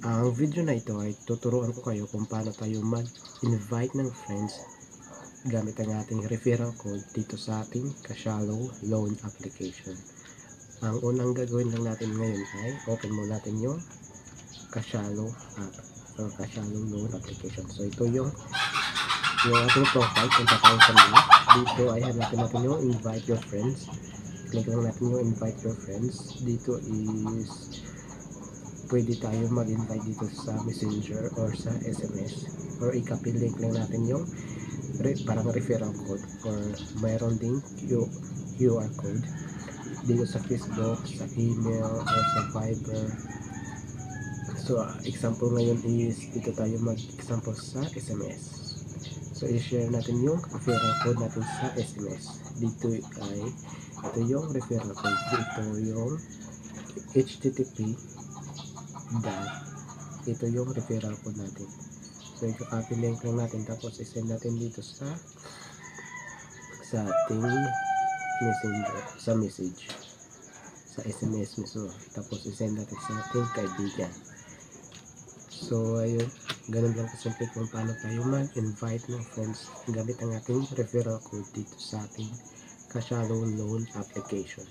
Ang video na ito ay tuturuan ko kayo kung paano tayo mag-invite ng friends gamit ang ating referral code dito sa ating Kashallow Loan Application. Ang unang gagawin lang natin ngayon ay open mo natin yung Kashallow app or Kashallow Loan Application. So ito yung ating profile. Punta tayo sa link. Dito ay hanapin natin yung invite your friends. Click lang natin yung invite your friends. Dito is pwede tayo mag-invite dito sa Messenger or sa SMS, or i-copy link lang natin yung parang referral code, or mayroon ding QR code dito sa Facebook, sa email, or sa Viber. So example ngayon is dito tayo mag-example sa SMS. So i-share natin yung referral code natin sa SMS. Dito ay ito yung referral code. Dito yung HTTP ito yung referral code natin. So i-copy link lang natin, tapos i-send natin dito sa ating messenger, sa message, sa SMS mismo, tapos i-send natin sa ating kaibigan. So ayun, ganun lang kasimple kung paano tayo mag-invite ng friends gamit ang ating referral code dito sa ating Kashallow Loan Application.